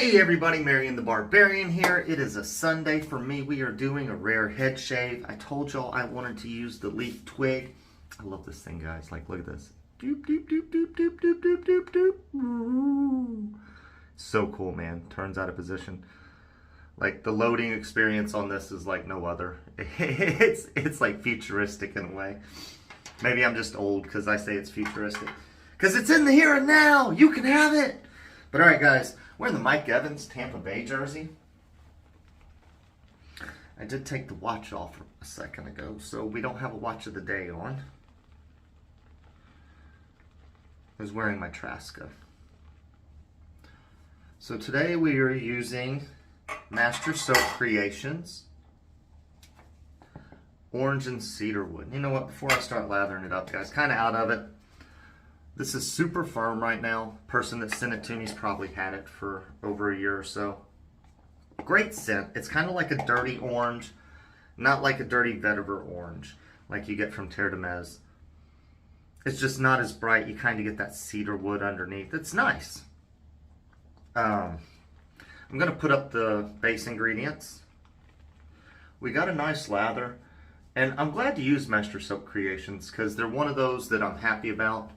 Hey everybody, Marion the Barbarian here. It is a Sunday for me. We are doing a rare head shave. I told y'all I wanted to use the leaf twig. I love this thing, guys. Like, look at this. Doop, doop, doop, doop, doop, doop, doop, doop, doop. Ooh. So cool, man. Turns out of position. Like, the loading experience on this is like no other. It's like futuristic in a way. Maybe I'm just old because I say it's futuristic. Because it's in the here and now. You can have it. But alright, guys. Wearing the Mike Evans Tampa Bay jersey. I did take the watch off a second ago, so we don't have a watch of the day on. I was wearing my Traska. So today we are using Master Soap Creations Orange and Cedar Wood. You know what, before I start lathering it up, guys, kind of out of it. This is super firm right now. Person that sent it to me's probably had it for over a year or so. Great scent. It's kind of like a dirty orange, not like a dirty vetiver orange like you get from Terre de Mez. It's just not as bright. You kind of get that cedar wood underneath. It's nice. I'm going to put up the base ingredients. We got a nice lather, and I'm glad to use Master Soap Creations because they're one of those that I'm happy about.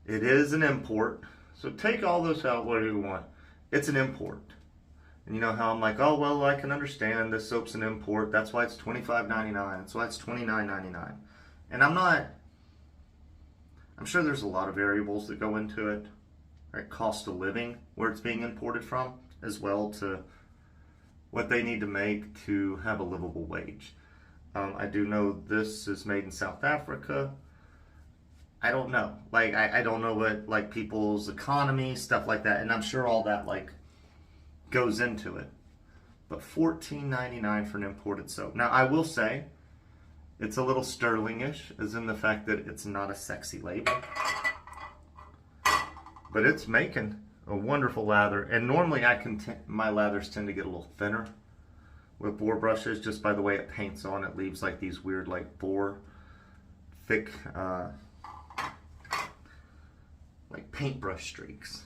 It is an import, so take all those out whatever you want. It's an import. And you know how I'm like, oh, well, I can understand this soap's an import. That's why it's $25.99. That's why it's $29.99. And I'm sure there's a lot of variables that go into it. Right? Cost of living, where it's being imported from, as well to what they need to make to have a livable wage. I do know this is made in South Africa. I don't know. Like, I don't know what, like, people's economy, stuff like that. And I'm sure all that, like, goes into it. But $14.99 for an imported soap. Now, I will say, it's a little sterling-ish, as in the fact that it's not a sexy label. But it's making a wonderful lather. And normally, my lathers tend to get a little thinner with boar brushes. Just by the way it paints on, it leaves, like, these weird, like, boar, thick, like paintbrush streaks.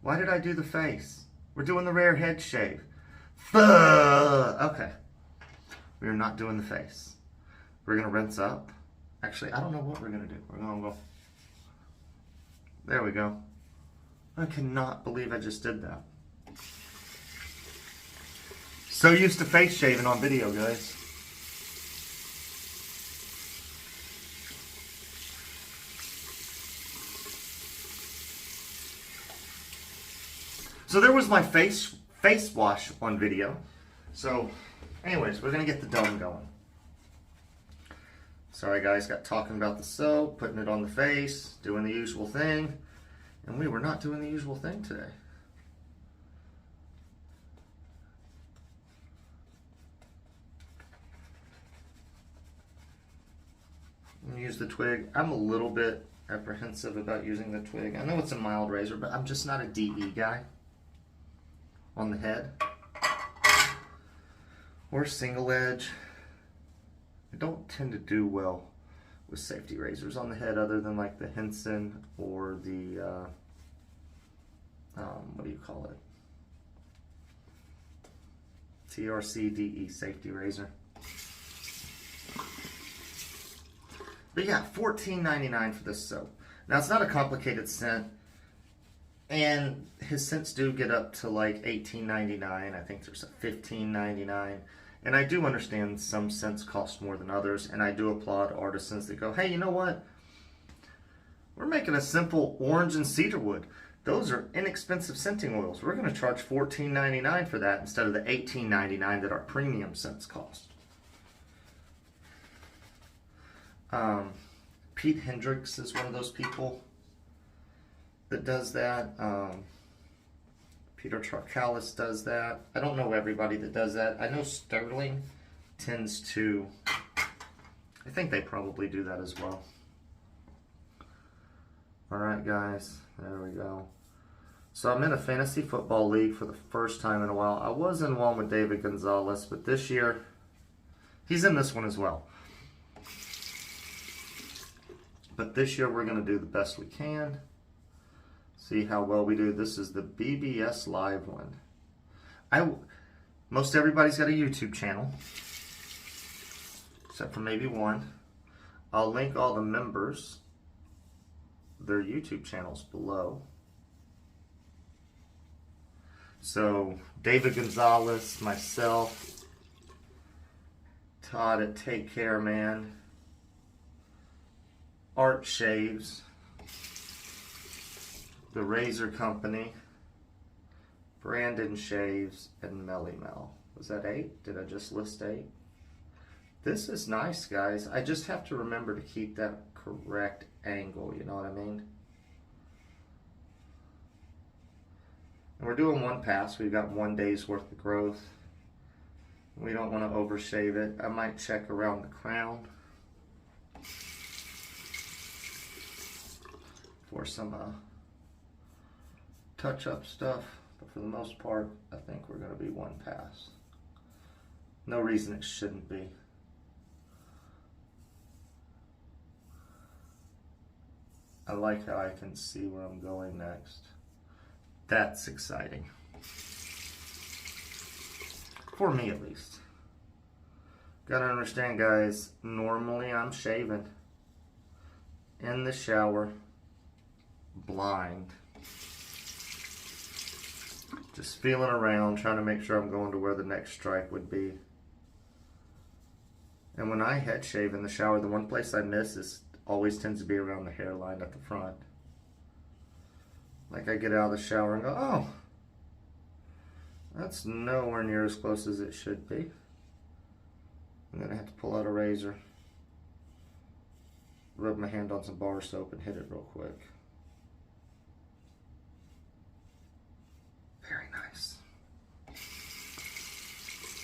Why did I do the face? We're doing the rare head shave. Okay. We're not doing the face. We're going to rinse up. Actually, I don't know what we're going to do. We're going to go. There we go. I cannot believe I just did that. So used to face shaving on video, guys. So there was my face wash on video. So anyways, we're going to get the dome going. Sorry guys, got talking about the soap, putting it on the face, doing the usual thing. And we were not doing the usual thing today. Use the twig. I'm a little bit apprehensive about using the twig. I know it's a mild razor, but I'm just not a DE guy on the head or single edge. I don't tend to do well with safety razors on the head, other than like the Henson or the what do you call it, TRC DE safety razor. But yeah, $14.99 for this soap. Now, it's not a complicated scent, and his scents do get up to like $18.99. I think there's a $15.99. And I do understand some scents cost more than others, and I do applaud artisans that go, hey, you know what? We're making a simple orange and cedar wood. Those are inexpensive scenting oils. We're going to charge $14.99 for that instead of the $18.99 that our premium scents cost. Pete Hendricks is one of those people that does that. Peter Charcalis does that. I don't know everybody that does that. I know Sterling tends to, I think they probably do that as well. Alright guys, there we go. So I'm in a fantasy football league for the first time in a while. I was in one with David Gonzalez, but this year, he's in this one as well. But this year we're going to do the best we can. See how well we do. This is the BBS.LIVE one. Most everybody's got a YouTube channel, except for maybe one. I'll link all the members, their YouTube channels below. So David Gonzalez, myself, Todd at Take Care Man, Art Shaves, The Razor Company, Brandon Shaves, and Melly Mel. Was that 8? Did I just list 8? This is nice, guys. I just have to remember to keep that correct angle, you know what I mean? And we're doing one pass. We've got 1 day's worth of growth. We don't want to overshave it. I might check around the crown for some touch-up stuff. But for the most part, I think we're going to be one pass. No reason it shouldn't be. I like how I can see where I'm going next. That's exciting. For me, at least. Gotta understand, guys, normally I'm shaving in the shower, blind. Just feeling around, trying to make sure I'm going to where the next stripe would be. And when I head shave in the shower, the one place I miss is always tends to be around the hairline at the front. Like I get out of the shower and go, oh, that's nowhere near as close as it should be. And then I have to pull out a razor, rub my hand on some bar soap and hit it real quick. Very nice.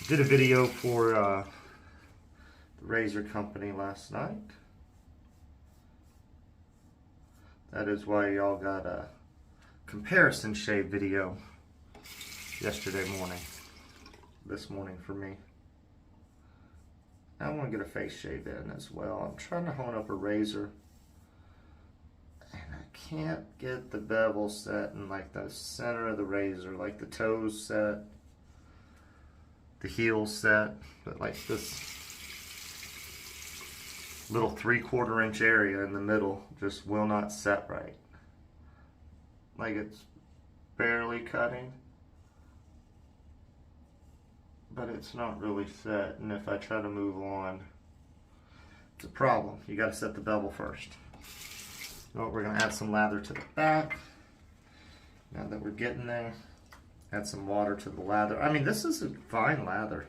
Did a video for the Razor Company last night. That is why y'all got a comparison shave video yesterday morning. This morning for me. I want to get a face shave in as well. I'm trying to hone up a razor. And I can't get the bevel set in like the center of the razor. Like the toes set. The heels set. But like this little 3/4 inch area in the middle just will not set right. Like it's barely cutting, but it's not really set, and if I try to move on, it's a problem. You got to set the bevel first. You know what, we're going to add some lather to the back. Now that we're getting there, add some water to the lather. I mean, this is a fine lather.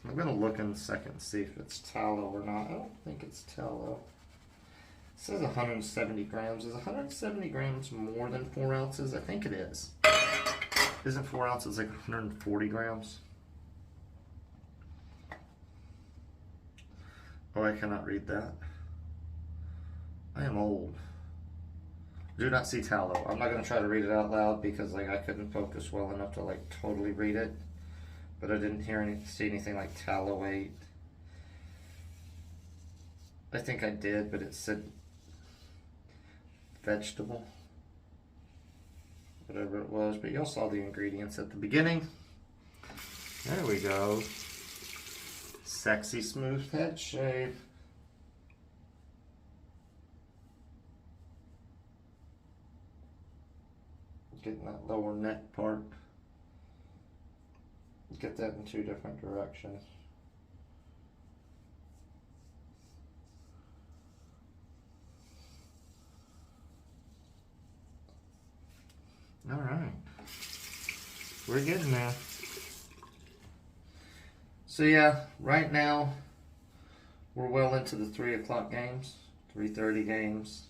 I'm going to look in a second and see if it's tallow or not. I don't think it's tallow. It says 170 grams. Is 170 grams more than 4 ounces? I think it is. Isn't 4 ounces like 140 grams? Oh, I cannot read that. I am old. Do not see tallow. I'm not going to try to read it out loud because like I couldn't focus well enough to like totally read it. But I didn't see anything like tallowate. I think I did, but it said vegetable. Whatever it was, but y'all saw the ingredients at the beginning. There we go. Sexy smooth head shave. Getting that lower neck part. Get that in 2 different directions. All right, we're getting there. So yeah, right now we're well into the 3 o'clock games, 3:30 games,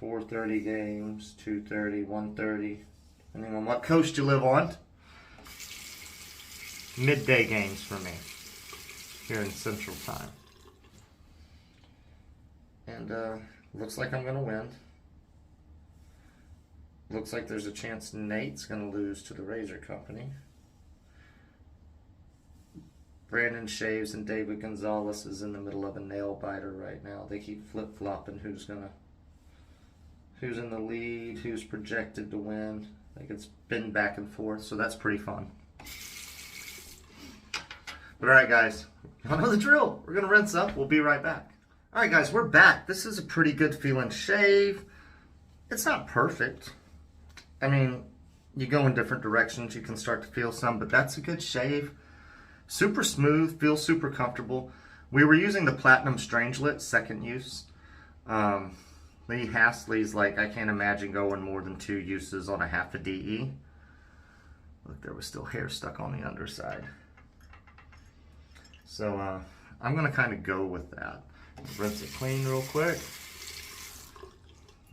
4:30 games, 2:30, 1:30, depending on what coast you live on. Midday games for me here in Central Time. And looks like I'm gonna win. Looks like there's a chance Nate's going to lose to the Razor Company. Brandon shaves and David Gonzalez is in the middle of a nail biter right now. They keep flip-flopping who's in the lead, who's projected to win. Like it's been back and forth, so that's pretty fun. But alright guys, y'all know the drill. We're gonna rinse up, we'll be right back. Alright guys, we're back. This is a pretty good feeling shave. It's not perfect. I mean, you go in different directions, you can start to feel some, but that's a good shave. Super smooth, feels super comfortable. We were using the Platinum Strangelet, second use. Lee Hasley's like, I can't imagine going more than 2 uses on a half a DE. Look, there was still hair stuck on the underside. So I'm gonna kind of go with that. Rinse it clean real quick.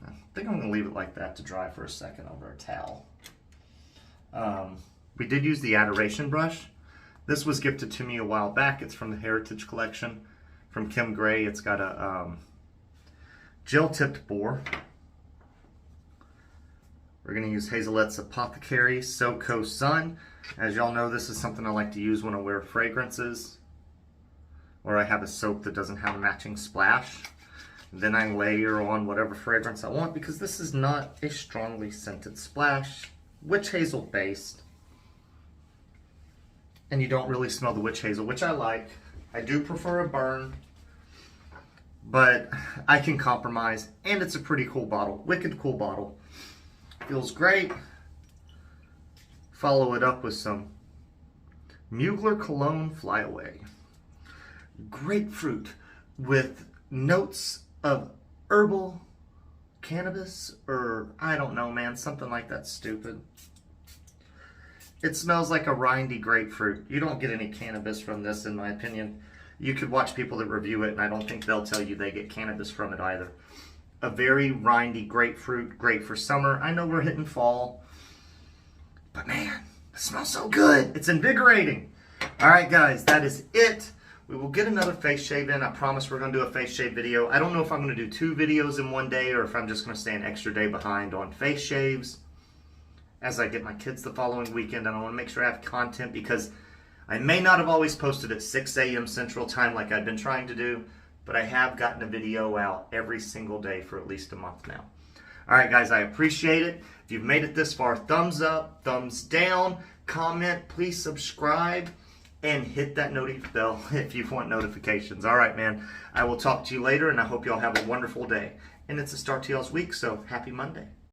I think I'm gonna leave it like that to dry for a second over a towel. We did use the Adoration brush. This was gifted to me a while back. It's from the Heritage Collection from Kim Gray. It's got a gel-tipped boar. We're going to use Hazelet's Apothecary SoCo Sun. As y'all know, this is something I like to use when I wear fragrances or I have a soap that doesn't have a matching splash. Then I layer on whatever fragrance I want because this is not a strongly scented splash. Witch hazel based. And you don't really smell the witch hazel, which I like. I do prefer a burn, but I can compromise, and it's a pretty cool bottle. Wicked cool bottle. Feels great. Follow it up with some Mugler Cologne Flyaway. Grapefruit with notes of herbal cannabis, or I don't know, man, something like that stupid. It smells like a rindy grapefruit. You don't get any cannabis from this, in my opinion. You could watch people that review it, and I don't think they'll tell you they get cannabis from it either. A very rindy grapefruit, great for summer. I know we're hitting fall, but man, it smells so good. It's invigorating. All right, guys, that is it. We will get another face shave in. I promise we're going to do a face shave video. I don't know if I'm going to do 2 videos in one day or if I'm just going to stay an extra day behind on face shaves. As I get my kids the following weekend, and I want to make sure I have content because I may not have always posted at 6 a.m. Central Time like I've been trying to do, but I have gotten a video out every single day for at least a month now. All right, guys, I appreciate it. If you've made it this far, thumbs up, thumbs down, comment, please subscribe, and hit that notif bell if you want notifications. All right, man, I will talk to you later, and I hope you all have a wonderful day. And it's the start to y'all's week, so happy Monday.